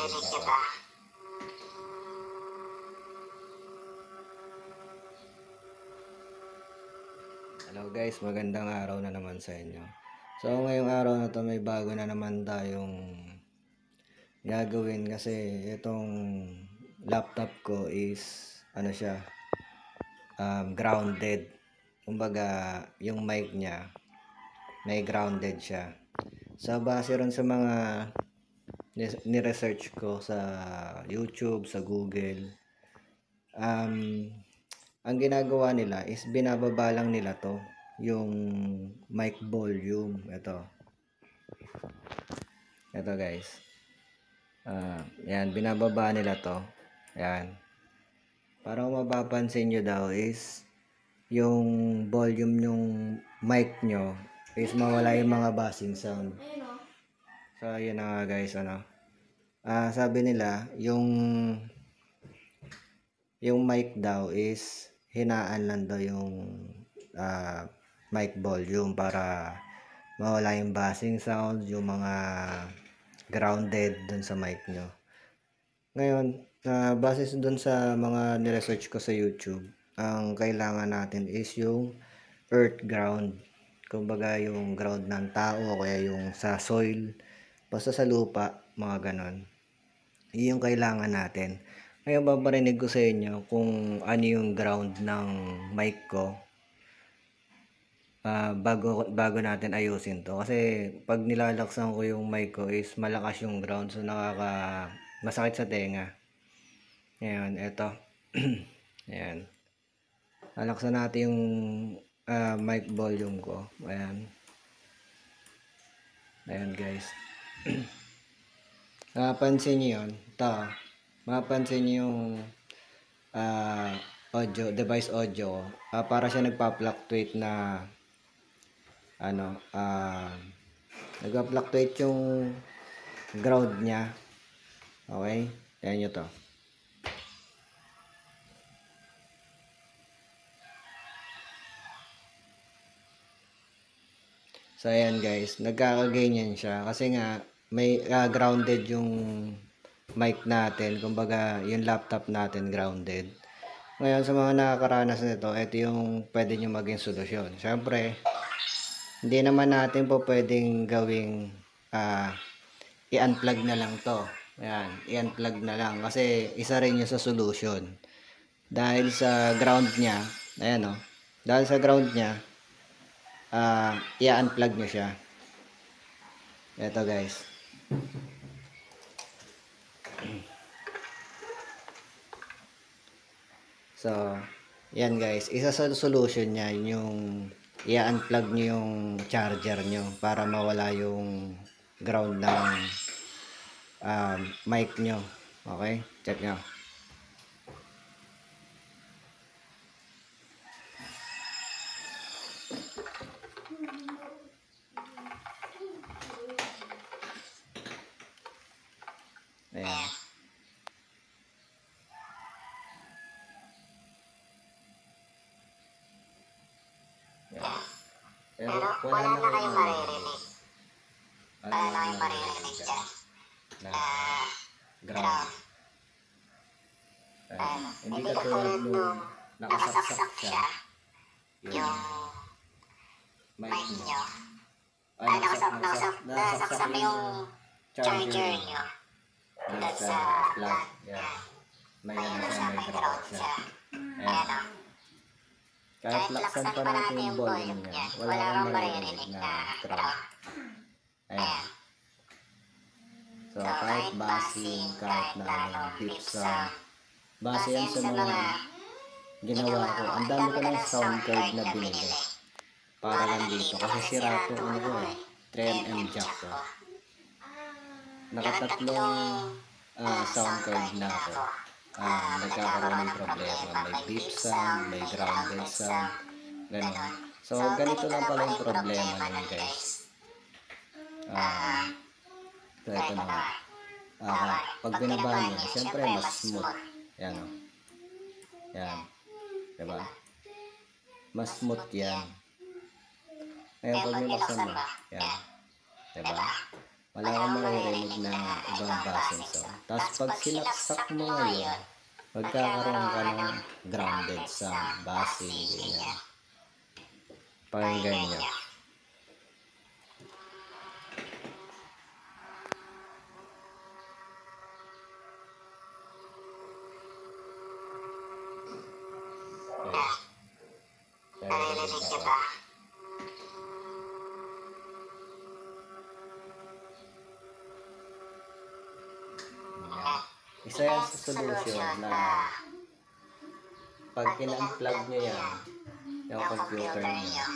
Narinig niyo ba? Hello guys, magandang araw na naman sa inyo. So ngayong araw na to may bago na naman tayong gagawin kasi itong laptop ko is ano siya, grounded. Kumbaga yung mic niya may grounded siya. Sa base ron sa mga ni-research ko sa YouTube, sa Google, ang ginagawa nila is binababa lang nila to yung mic volume. Ito guys, yan, binababa nila to, yan, para kung mapapansin nyo daw is yung volume yung mic nyo is mawala yung mga buzzing sound. So yun na nga guys, sabi nila yung mic daw is hinaan lang daw yung mic volume para mawala yung buzzing sound, yung mga grounded dun sa mic nyo. Ngayon, base dun sa mga niresearch ko sa YouTube, ang kailangan natin is yung earth ground. Kumbaga yung ground ng tao o kaya yung sa soil, basta sa lupa, mga ganon. Iyon yung kailangan natin. Ngayon babarinig ko sa inyo kung ano yung ground ng mic ko. Bago natin ayusin to, kasi pag nilalaksan ko yung mic ko is malakas yung ground, so masakit sa tenga. Ngayon eto ayan, lalaksan natin yung mic volume ko. Ayan guys. Mapansin nyo yun, mapansin nyo yung device audio, para siya nagpa-fluctuate na nagpa-fluctuate yung ground niya. Okay, ayan nyo to. So ayan guys, nagkakaganyan siya kasi nga may grounded yung mic natin, kumbaga yung laptop natin grounded. Ngayon sa mga nakakaranas nito, ito yung pwede nyo maging solusyon. Syempre hindi naman natin po pwedeng gawing i-unplug na lang to. Ayan, i-unplug na lang kasi isa rin yung sa solution. Dahil sa ground niya, ayan dahil sa ground niya, i-unplug nyo siya. Ito guys. So, yan guys, isa sa solution niya yung i-unplug nyo yung charger nyo para mawala yung ground ng mic nyo. Okay, check nyo. Ayan. Pero wala na kayong maririnig. Wala na kayong maririnig dyan na ground. Hindi katulad nung nakasaksak siya yung mic nyo. Nakasaksak yung charger nyo doon sa plug. May ground siya. Ayan. kahit laksan pa natin yung volume niya, wala kang maririnig na ground. Ayan. So kahit bassing, kahit na deep sound, base yan sa mga ginawa ko. Ang dami ko ng sound card na binili para lang dito kasi sira to 3mm jack ko. Nakatatlong sound card na ako. Nagkakaroon ng problema, may beep sound, may grounded sound, gano'n. So ganito lang pala yung problema nun guys. So ito na, pag binaba nyo, syempre mas smooth. Yan yan, diba? Mas smooth yan. Ngayon pag nilaksan mo, yan, diba? wala kang maririnig na ibang basing sound. Tapos pag sinaksak mo ngayon, magkakaroon ka ng grounded sound, basing, ganyan. Pakinggan nyo. Naririnig niyo ba? Isa yan sa solution na pag in-unplug nyo yan, yung computer nyo,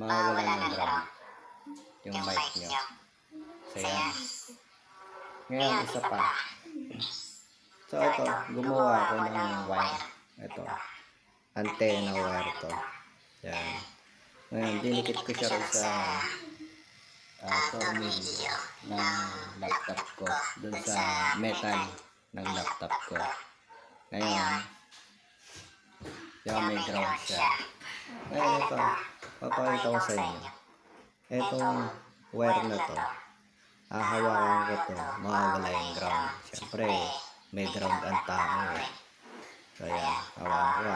mawawala ng drum yung mic nyo. So yan. Ngayon, isa pa. So ito, gumawa ako ng wire. Ito, antenna wire to. Yan. Ngayon, dinikit ko siya rin sa tornilyo ng laptop ko, dun sa metal ng laptop ko. Ngayon, yan, may ground siya. Ngayon ito, papakita ko sa inyo. Itong wire na to, hawakan ko to, mawawala yung ground. Siyempre, may ground ang tao eh. So yan, hawakan ko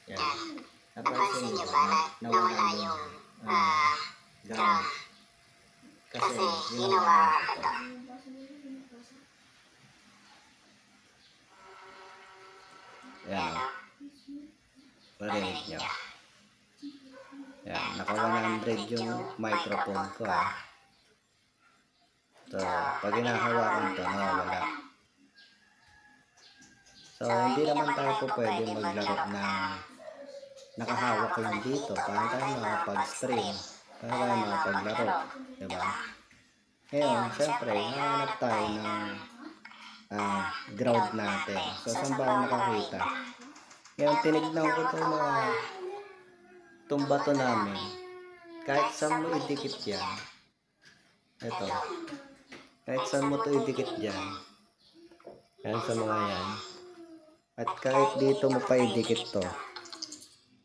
Yan. Napansin niyo ba na nawala yung ground? Kasi ginawa ko to. Yan. Parinig nyo. Yan. Naka 100 yung microphone ko So, pag hinahawakan to, nawawala. So, hindi naman tayo po pwede maglaro ng nakahawak lang dito. Paano tayo makapag-stream? Paano tayo makapaglaro? Diba? Ngayon, syempre, nahanap tayo ng ground natin. So, saan ba ako nakakita? Ngayon, tinignan ko itong bato namin. Kahit saan mo idikit yan. Ito. Kahit saan mo ito idikit dyan. Yan sa mga yan. At kahit dito mo pa idikit to.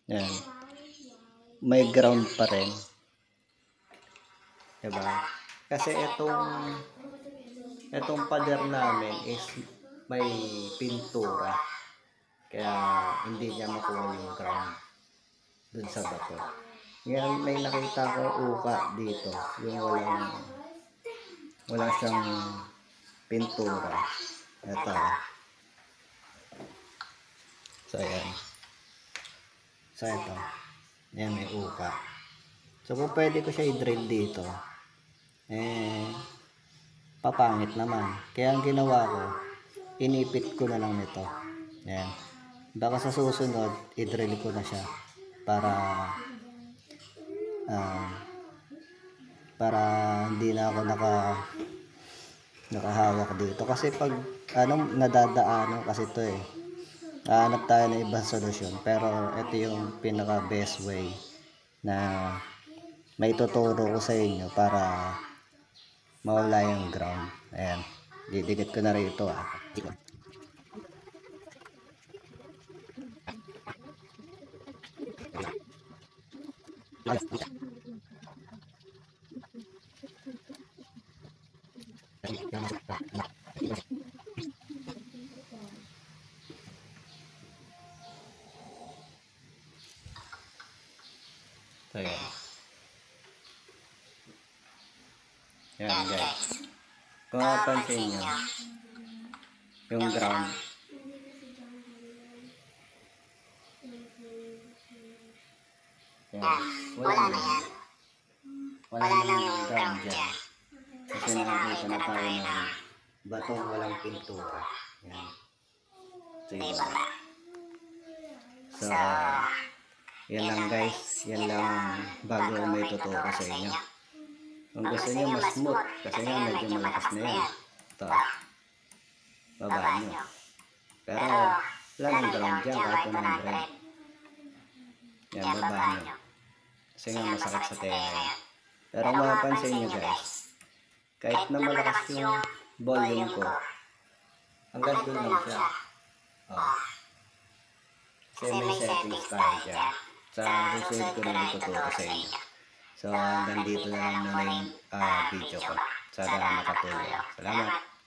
Yan. May ground pa rin. Diba? Kasi itong pader namin is may pintura. Kaya hindi niya makuha yung ground dun sa bato. Ngayon may nakita ko uka dito. Yung wala siyang pintura. Ito. So ayan. So ito. Ayan, may uka. So kung pwede ko siya i-drill dito, papangit naman. Kaya ang ginawa ko, inipit ko na lang nito. Ayan. Baka sa susunod, i-drill ko na siya para hindi na ako nakahawak dito. Kasi pag nadadaanan kasi ito hanap tayo ng ibang solusyon. Pero ito yung pinaka best way na may tuturo ko sa inyo para mawala yung ground. Ayan. Didikit ko na rin ito. So, yan guys. Kung napansin nyo, yung ground, yan, wala na yung ground dyan. Kasi nakakita na tayo ng batong walang pintura. Yan. So, yun. So, yan lang guys. Yan lang bago may tuturo sa inyo. Kung gusto nyo mas smooth, kasi nga medyo malakas na yan. Ito. Baba nyo. Pero wala nang ground dyan kahit 100. Yan, baba nyo. Kasi nga masakit sa tenga yan. Pero kung mapapansin nyo guys, kahit na malakas yung volume ko, hanggang doon lang siya. Oh. Kasi may settings tayo dyan. Sa susunod ko rin ituturo sa inyo. So hanggang dito na lang muna yung video ko. Sana nakatulong. Salamat.